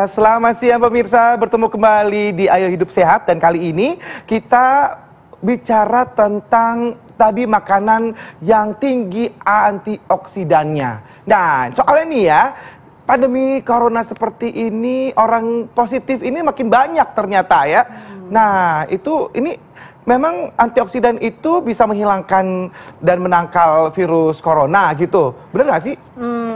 Selamat siang pemirsa, bertemu kembali di Ayo Hidup Sehat dan kali ini kita bicara tentang tadi makanan yang tinggi antioksidannya. Nah, soalnya nih ya, pandemi corona seperti ini, orang positif ini makin banyak ternyata ya. Nah, ini memang antioksidan itu bisa menghilangkan dan menangkal virus corona gitu. Bener nggak sih?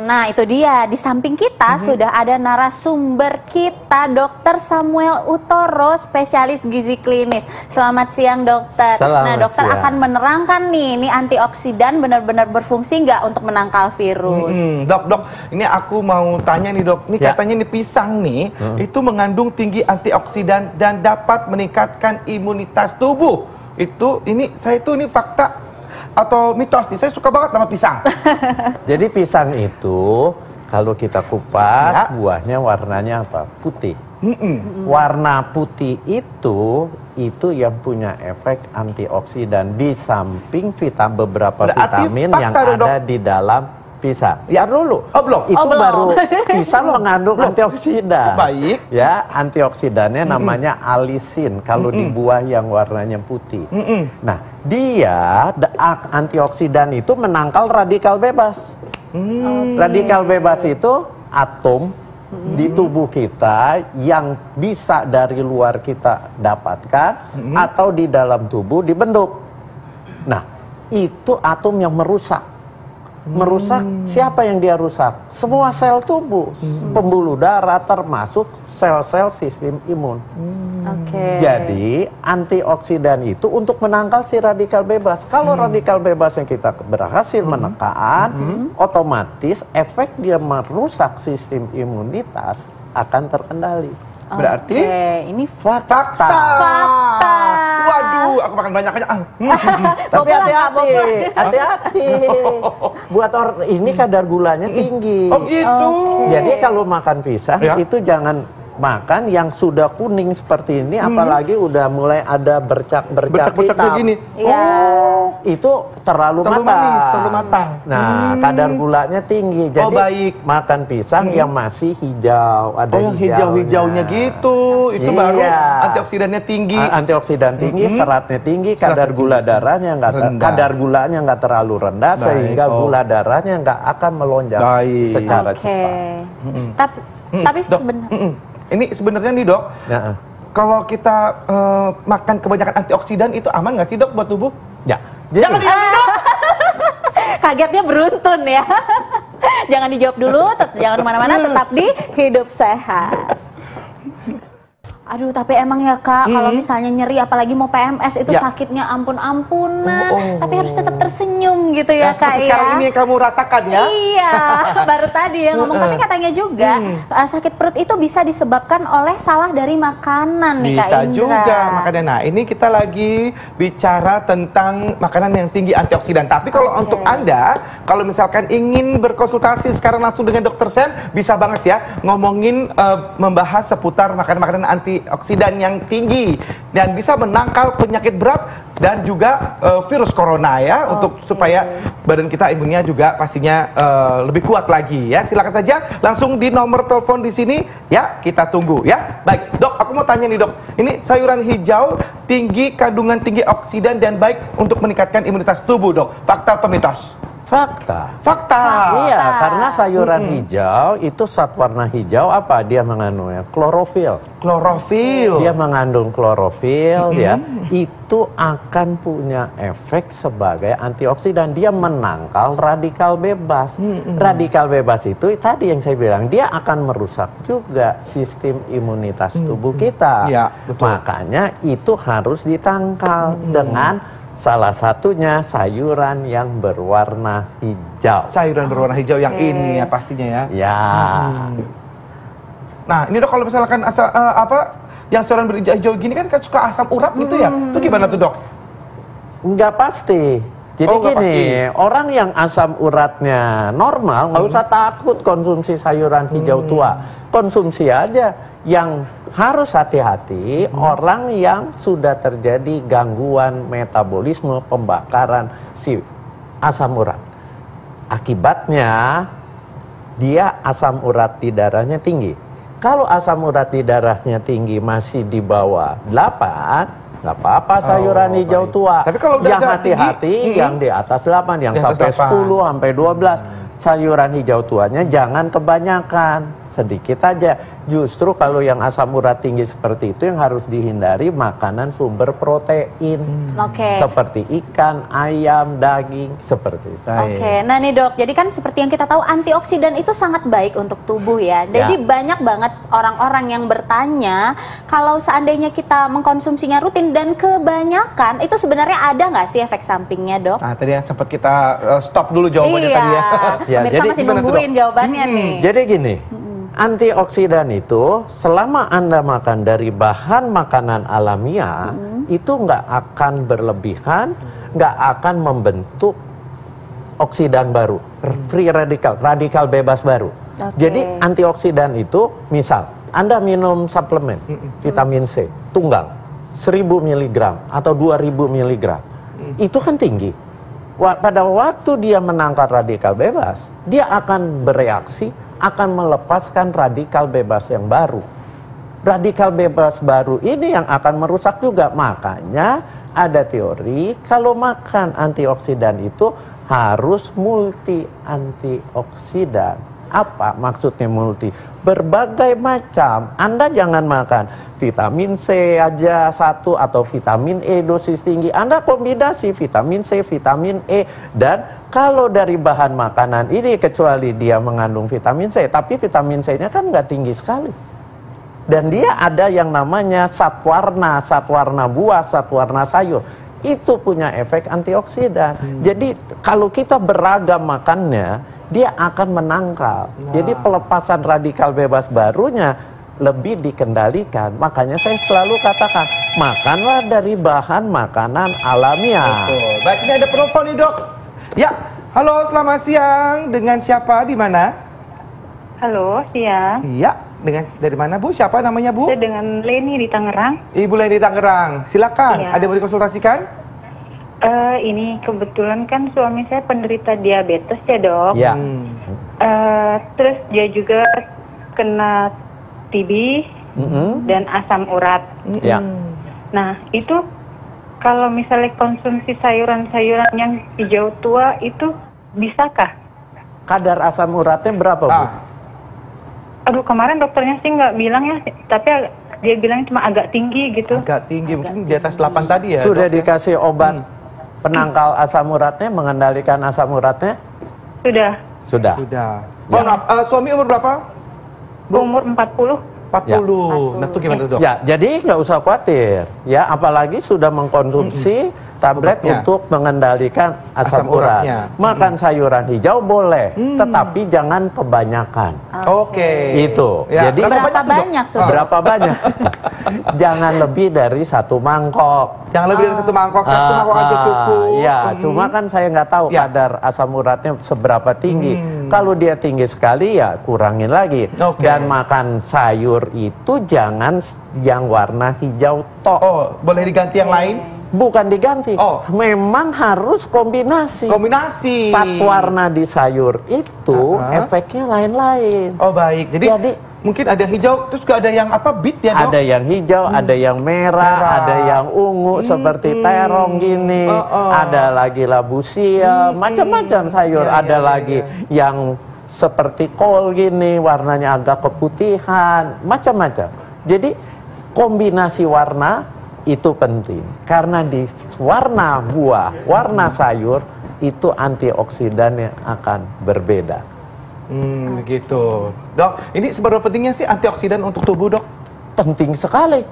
Nah itu dia, di samping kita sudah ada narasumber kita, Dr. Samuel Utoro, spesialis gizi klinis. Selamat siang dokter. Nah dokter siang. Akan menerangkan nih, ini antioksidan benar-benar berfungsi nggak untuk menangkal virus? Dok, ini aku mau tanya nih dok, ini katanya nih pisang nih, itu mengandung tinggi antioksidan dan dapat meningkatkan imunitas tubuh. Ini fakta atau mitos nih? Saya suka banget sama pisang. Jadi pisang itu kalau kita kupas buahnya warnanya apa? Putih. Warna putih itu yang punya efek antioksidan di samping beberapa vitamin yang ada di dalam pisang. Ya dulu. Belum. Itu baru pisang mengandung antioksidan. Baik. Ya, antioksidannya namanya alisin kalau di buah yang warnanya putih. Nah, antioksidan itu menangkal radikal bebas. Radikal bebas itu atom di tubuh kita yang bisa dari luar kita dapatkan atau di dalam tubuh dibentuk. Nah, itu atom yang merusak. Siapa yang dia rusak? Semua sel tubuh, pembuluh darah termasuk sel-sel sistem imun. Jadi antioksidan itu untuk menangkal si radikal bebas. Kalau radikal bebas yang kita berhasil menekan, otomatis efek dia merusak sistem imunitas akan terkendali. Berarti ini fakta. Waduh, aku makan banyak aja. Tapi hati-hati. Buat orang ini kadar gulanya tinggi. Oh gitu. Jadi kalau makan pisang itu jangan makan yang sudah kuning seperti ini, apalagi udah mulai ada bercak-bercak hitam. Gini. Itu terlalu matang. Nah, kadar gulanya tinggi. Jadi makan pisang yang masih hijau, ada yang hijau-hijaunya gitu. Itu baru antioksidannya tinggi. Antioksidan tinggi, seratnya tinggi, kadar gula darahnya nggak terlalu rendah sehingga gula darahnya nggak akan melonjak secara cepat. Tapi sebenarnya ini sebenarnya nih dok, kalau kita makan kebanyakan antioksidan itu aman nggak sih dok buat tubuh? Ya. Jangan dijawab dok. Kagetnya beruntun ya. Jangan dijawab dulu, jangan kemana-mana, tetap di Hidup Sehat. Aduh, tapi emang ya kak, kalau misalnya nyeri, apalagi mau PMS itu sakitnya ampun-ampunan, tapi harus tetap tersenyum gitu ya kak ya. Sekarang ini yang kamu rasakan ya? Iya, baru tadi yang ngomong. Tapi katanya juga sakit perut itu bisa disebabkan oleh salah dari makanan nih kak Indra. Bisa juga makanya. Nah ini kita lagi bicara tentang makanan yang tinggi antioksidan. Tapi kalau untuk Anda, kalau misalkan ingin berkonsultasi sekarang langsung dengan Dr. Sam, bisa banget ya ngomongin membahas seputar makanan-makanan antioksidan yang tinggi dan bisa menangkal penyakit berat dan juga virus corona ya, untuk supaya badan kita imunnya juga pastinya lebih kuat lagi ya. Silakan saja langsung di nomor telepon di sini ya, kita tunggu ya. Baik dok, aku mau tanya nih dok, ini sayuran hijau kandungan tinggi oksidan dan baik untuk meningkatkan imunitas tubuh dok, fakta atau mitos? Fakta. Iya, karena sayuran hijau itu zat warna hijau apa? Dia mengandung klorofil. Dia mengandung klorofil ya. Itu akan punya efek sebagai antioksidan. Dia menangkal radikal bebas. Radikal bebas itu tadi yang saya bilang, dia akan merusak juga sistem imunitas tubuh kita. Ya, betul. Makanya itu harus ditangkal dengan salah satunya sayuran yang berwarna hijau. Sayuran berwarna hijau yang ini ya pastinya ya. Ya. Nah ini dok, kalau misalkan yang sayuran berhijau gini kan suka asam urat gitu ya. Itu gimana tuh dok? Nggak pasti. Jadi gini, orang yang asam uratnya normal nggak usah takut konsumsi sayuran hijau tua. Konsumsi aja. Yang harus hati-hati orang yang sudah terjadi gangguan metabolisme pembakaran si asam urat. Akibatnya dia asam urat di darahnya tinggi. Kalau asam urat di darahnya tinggi masih di bawah 8, nggak apa-apa sayuran hijau baik. tua. Tapi kalau udah yang agak hati-hati tinggi, yang di atas 8, yang Di atas sampai 8. 10 sampai 12. Sayuran hijau tuanya jangan kebanyakan, sedikit aja. Justru kalau yang asam urat tinggi seperti itu yang harus dihindari makanan sumber protein. Oke. Seperti ikan, ayam, daging, seperti itu. Oke, nah nih dok, jadi kan seperti yang kita tahu antioksidan itu sangat baik untuk tubuh ya. Jadi banyak banget orang-orang yang bertanya kalau seandainya kita mengkonsumsinya rutin dan kebanyakan itu sebenarnya ada nggak sih efek sampingnya dok? Nah, tadi yang sempat kita stop dulu jawabannya Iya, tadi ya. Ya, pemirsa jadi masih gimana tuh, nungguin jawabannya nih. Jadi gini, antioksidan itu selama Anda makan dari bahan makanan alamiah, itu nggak akan berlebihan, nggak akan membentuk oksidan baru, free radikal bebas baru. Oke. Jadi antioksidan itu, misal Anda minum suplemen vitamin C tunggal 1000 mg atau 2000 mg, itu kan tinggi. Pada waktu dia menangkal radikal bebas, dia akan bereaksi, akan melepaskan radikal bebas yang baru. Radikal bebas baru ini yang akan merusak juga. Makanya ada teori kalau makan antioksidan itu harus multi antioksidan. Apa maksudnya multi? Berbagai macam. Anda jangan makan vitamin C aja satu atau vitamin E dosis tinggi. Anda kombinasi vitamin C, vitamin E. Dan kalau dari bahan makanan ini kecuali dia mengandung vitamin C, tapi vitamin C-nya kan nggak tinggi sekali. Dan dia ada yang namanya satwarna buah, satwarna sayur. Itu punya efek antioksidan. Jadi kalau kita beragam makannya, dia akan menangkal. Jadi pelepasan radikal bebas barunya lebih dikendalikan. Makanya saya selalu katakan, makanlah dari bahan makanan alamiah. Betul. Baik, ini ada penelpon nih dok. Ya, halo selamat siang. Dengan siapa, di mana? Halo, siang. Iya, dengan dari mana Bu? Siapa namanya Bu? Saya dengan Leni di Tangerang. Ibu Leni Tangerang. Silakan, Iya. ada yang mau dikonsultasikan? Ini kebetulan kan suami saya penderita diabetes ya dok. Ya. Terus dia juga kena TB dan asam urat. Ya. Nah itu kalau misalnya konsumsi sayuran-sayuran yang hijau tua itu bisakah? Kadar asam uratnya berapa, Bu? Aduh kemarin dokternya sih nggak bilang ya, tapi dia bilang cuma agak tinggi gitu. Agak tinggi, mungkin di atas 8 tadi ya. Sudah dok, ya? dikasih obat penangkal asam uratnya, mengendalikan asam uratnya? Sudah. Sudah. Sudah. Ya. Oh, maaf, suami umur berapa? Umur 40. 40. Nah, itu gimana dok? Ya, jadi nggak usah khawatir. Ya, apalagi sudah mengkonsumsi tablet Obatnya. untuk mengendalikan asam Asam urat. uratnya. Makan sayuran hijau boleh, tetapi jangan kebanyakan. Oke. Itu. Ya, Jadi Berapa banyak tuh? berapa banyak? Jangan lebih dari 1 mangkok. Jangan lebih dari 1 mangkok, 1 mangkok aja cukup. Ya, cuma kan saya nggak tahu Ya. kadar asam uratnya seberapa tinggi. Kalau dia tinggi sekali ya kurangin lagi. Oke. Dan makan sayur itu jangan yang warna hijau tok. Oh, boleh diganti yang lain? Bukan diganti. Oh. Memang harus kombinasi. Kombinasi. Warna di sayur itu efeknya lain-lain. Oh, baik. Jadi mungkin ada hijau, terus juga ada yang apa? Beet ya, Dok? Ada yang hijau, ada yang merah, ada yang ungu seperti terong gini, ada lagi labu siam, macam-macam sayur. Ada lagi yang seperti kol gini, warnanya agak keputihan, macam-macam. Jadi kombinasi warna itu penting karena di warna buah, warna sayur itu antioksidannya akan berbeda. Gitu. Dok, ini seberapa pentingnya sih antioksidan untuk tubuh, Dok? Penting sekali.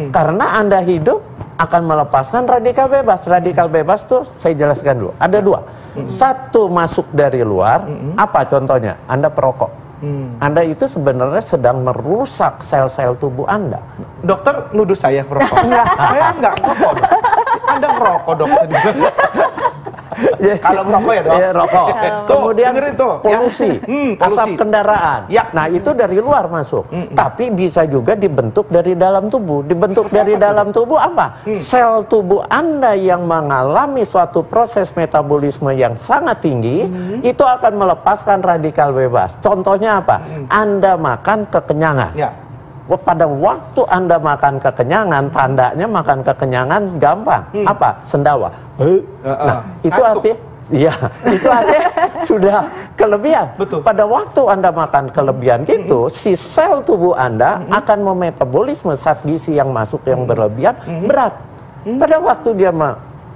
Karena Anda hidup akan melepaskan radikal bebas. Radikal bebas tuh saya jelaskan dulu. Ada 2. Satu masuk dari luar. Apa contohnya? Anda perokok. Anda itu sebenarnya sedang merusak sel-sel tubuh Anda. Dokter nuduh saya merokok. Enggak, saya enggak merokok. Dok. Anda merokok, Dok. Kalau merokok ya, Dok? Iya, rokok. Tuh, Kemudian dengerin tuh, polusi, polusi. asap kendaraan. Ya. Nah, itu dari luar masuk. Tapi bisa juga dibentuk dari dalam tubuh. Dibentuk dari dalam tubuh apa? Sel tubuh Anda yang mengalami suatu proses metabolisme yang sangat tinggi, itu akan melepaskan radikal bebas. Contohnya apa? Anda makan kekenyangan. Ya. Pada waktu Anda makan kekenyangan, tandanya makan kekenyangan gampang. Apa? Sendawa. Nah, itu Ngantuk. artinya, iya, itu artinya sudah kelebihan. Betul. Pada waktu Anda makan kelebihan gitu, si sel tubuh Anda akan memetabolisme zat gizi yang masuk yang berlebihan berat. Pada waktu dia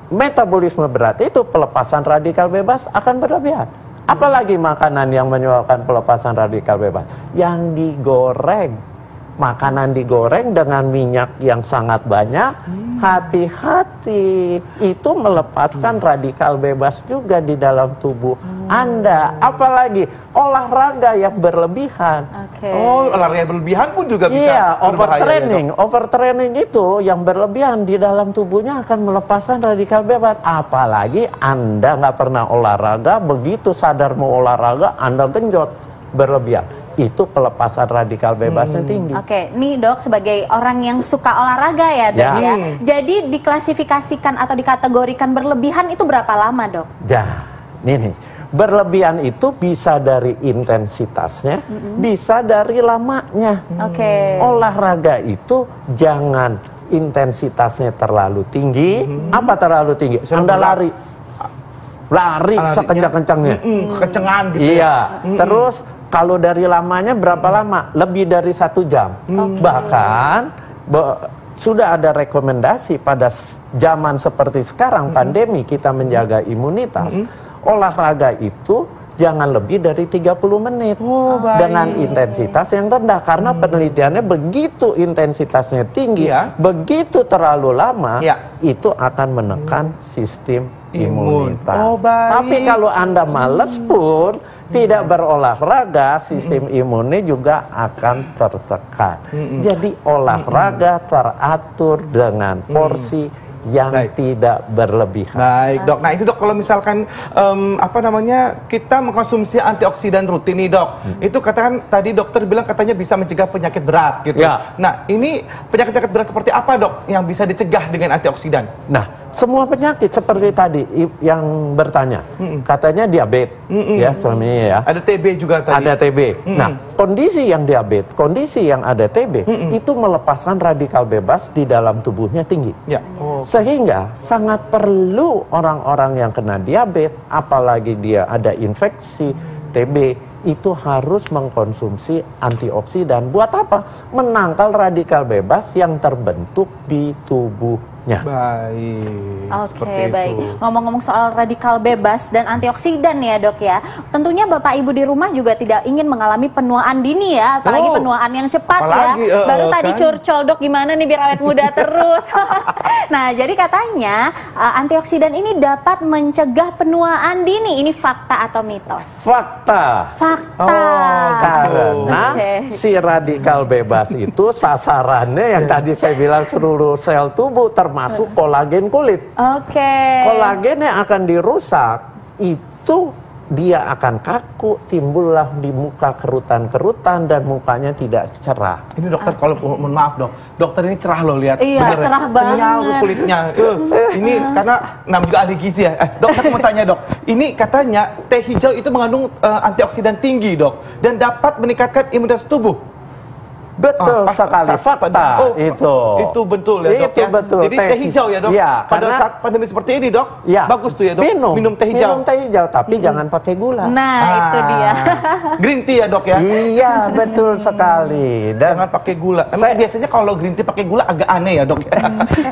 metabolisme berat itu, pelepasan radikal bebas akan berlebihan. Apalagi makanan yang menyebabkan pelepasan radikal bebas? Yang digoreng. Makanan digoreng dengan minyak yang sangat banyak, hati-hati, itu melepaskan radikal bebas juga di dalam tubuh Anda. Apalagi olahraga yang berlebihan. Oh, olahraga berlebihan pun juga bisa Iya, berbahaya, overtraining. ya, Dok? Overtraining itu yang berlebihan di dalam tubuhnya akan melepaskan radikal bebas. Apalagi Anda nggak pernah olahraga, begitu sadar mau olahraga, Anda genjot berlebihan. Itu pelepasan radikal bebasnya tinggi. Oke, nih Dok, sebagai orang yang suka olahraga ya, Dok ya. Jadi diklasifikasikan atau dikategorikan berlebihan itu berapa lama, Dok? Ya, ini berlebihan itu bisa dari intensitasnya, bisa dari lamanya. Oke. Olahraga itu jangan intensitasnya terlalu tinggi. Apa terlalu tinggi? Anda lari sekencang-kencangnya. Kekencangan gitu. Iya. Terus kalau dari lamanya berapa lama? Lebih dari 1 jam. Bahkan sudah ada rekomendasi pada zaman seperti sekarang pandemi kita menjaga imunitas. Olahraga itu jangan lebih dari 30 menit dengan intensitas yang rendah, karena penelitiannya begitu intensitasnya tinggi, begitu terlalu lama, itu akan menekan sistem imunitas. Oh, baik. Tapi kalau Anda males pun tidak berolahraga, sistem imunnya juga akan tertekan. Jadi olahraga teratur dengan porsi yang tidak berlebihan. Baik, Dok. Nah, itu Dok, kalau misalkan kita mengkonsumsi antioksidan rutin nih, Dok. Itu katakan tadi dokter bilang katanya bisa mencegah penyakit berat gitu. Ya. Nah, ini penyakit-penyakit berat seperti apa, Dok, yang bisa dicegah dengan antioksidan? Nah, semua penyakit seperti tadi yang bertanya, katanya diabetes, ya suaminya ya. Ada TB juga tadi. Ada TB. Nah, kondisi yang diabetes, kondisi yang ada TB, itu melepaskan radikal bebas di dalam tubuhnya tinggi. Ya. Sehingga sangat perlu orang-orang yang kena diabetes, apalagi dia ada infeksi TB, itu harus mengkonsumsi antioksidan. Buat apa? Menangkal radikal bebas yang terbentuk di tubuhnya. Baik. Oke, baik. Ngomong-ngomong soal radikal bebas dan antioksidan ya, Dok ya. Tentunya Bapak Ibu di rumah juga tidak ingin mengalami penuaan dini ya, apalagi penuaan yang cepat ya. Baru tadi curcol, Dok, gimana nih biar awet muda terus. Nah, jadi katanya antioksidan ini dapat mencegah penuaan dini. Ini fakta atau mitos? Fakta. Fakta. Karena si radikal bebas itu sasarannya yang tadi saya bilang seluruh sel tubuh termasuk kolagen kulit. Kolagennya akan dirusak, itu dia akan kaku, timbullah di muka kerutan-kerutan dan mukanya tidak cerah. Ini dokter, kalau mohon maaf, Dok, dokter ini cerah loh, lihat. Iya, bener, cerah banget. kenyal kulitnya. Ini karena namanya juga ahli gizi ya. Dok, aku mau tanya, Dok. Ini katanya teh hijau itu mengandung antioksidan tinggi, Dok, dan dapat meningkatkan imunitas tubuh. Betul sekali, fakta itu betul ya, Dok, itu ya? betul. Jadi teh hijau ya, Dok, ya, pada saat pandemi seperti ini, Dok, bagus tuh ya, Dok, minum teh hijau. Minum teh hijau, tapi jangan pakai gula. Nah, itu dia. Green tea ya, Dok, ya? Iya, betul sekali. Dan jangan pakai gula. Emang biasanya kalau green tea pakai gula agak aneh ya, Dok.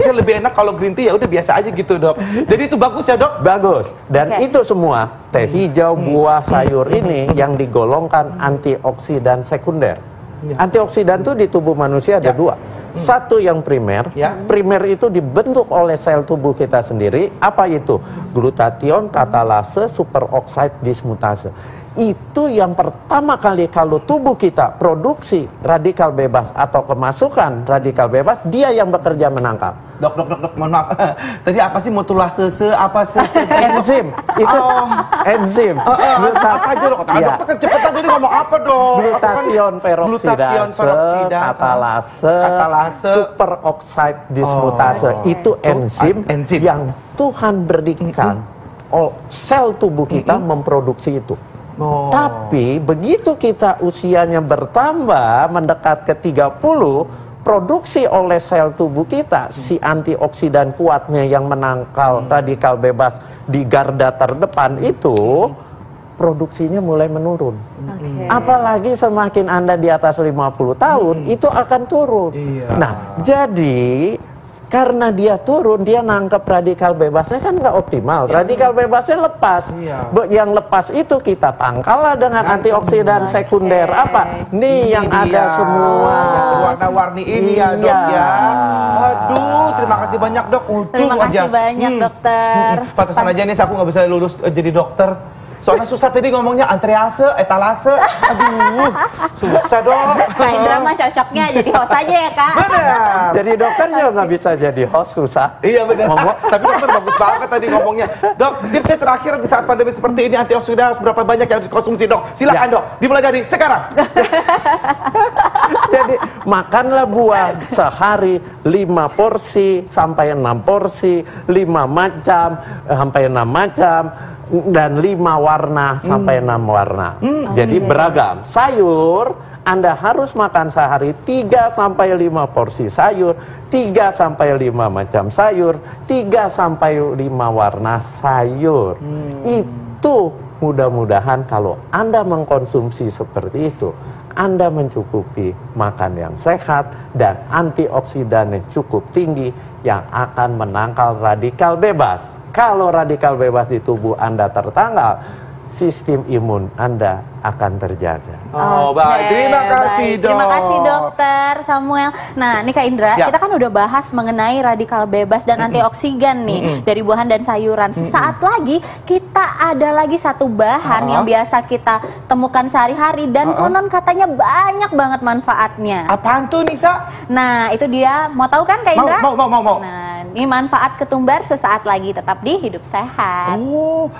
Saya lebih enak kalau green tea ya udah biasa aja gitu, Dok. Jadi itu bagus ya, Dok? Bagus. Dan itu semua teh hijau, buah, sayur ini yang digolongkan antioksidan sekunder. Antioksidan itu di tubuh manusia ada dua. Satu yang primer. Primer itu dibentuk oleh sel tubuh kita sendiri. Apa itu? Glutathione, katalase, superoxide dismutase. itu yang pertama kali kalau tubuh kita produksi radikal bebas atau kemasukan radikal bebas, dia yang bekerja menangkal. Dok, mohon maaf. Tadi apa sih mutulase apa Enzim, itu enzim. Apa aja dok? Dokter kan cepet aja nih ngomong apa dok? Glutathione peroksidase, katalase, superoxide dismutase. Itu enzim yang Tuhan berikan sel tubuh kita memproduksi itu. Tapi begitu kita usianya bertambah mendekat ke 30, produksi oleh sel tubuh kita si antioksidan kuatnya yang menangkal radikal bebas di garda terdepan itu produksinya mulai menurun. Apalagi semakin Anda di atas 50 tahun itu akan turun. Nah, jadi karena dia turun, dia nangkep radikal bebasnya kan nggak optimal. Radikal bebasnya lepas. Yang lepas itu kita tangkallah dengan antioksidan sekunder apa? Nih yang ada semua. Warna-warni ini ya dok ya. Aduh, terima kasih banyak dok. Terima kasih banyak dokter. Pantesan aja nih aku nggak bisa lulus jadi dokter. Soalnya susah tadi ngomongnya antrease, etalase. Aduh, susah dok. Kak Indra mah cocoknya jadi host aja ya kak. Benar. Jadi dokter juga nggak bisa jadi host, susah. Iya benar. Tapi dokter bagus banget tadi ngomongnya. Dok, tipsnya terakhir di saat pandemi seperti ini antioksidan berapa banyak yang harus dikonsumsi dok? Silakan dok, dimulai dari sekarang. Jadi makanlah buah sehari 5 porsi sampai 6 porsi, 5 macam sampai 6 macam. Dan 5 warna sampai 6 warna. Jadi beragam. Sayur, Anda harus makan sehari 3 sampai 5 porsi sayur, 3 sampai 5 macam sayur, 3 sampai 5 warna sayur. Itu mudah-mudahan kalau Anda mengkonsumsi seperti itu, Anda mencukupi makan yang sehat dan antioksidannya cukup tinggi yang akan menangkal radikal bebas. Kalau radikal bebas di tubuh Anda tertanggal, sistem imun Anda akan terjaga. Oh, baik. Terima kasih, Dok. Terima kasih, Dokter Samuel. Nah, ini Kak Indra, kita kan udah bahas mengenai radikal bebas dan antioksidan nih dari buahan dan sayuran. Sesaat lagi kita ada lagi satu bahan yang biasa kita temukan sehari-hari dan konon katanya banyak banget manfaatnya. Apaan tuh, Nisa? Nah, itu dia. Mau tahu kan, Kak Indra? Mau. Nah, ini manfaat ketumbar sesaat lagi, tetap di Hidup Sehat. Oh,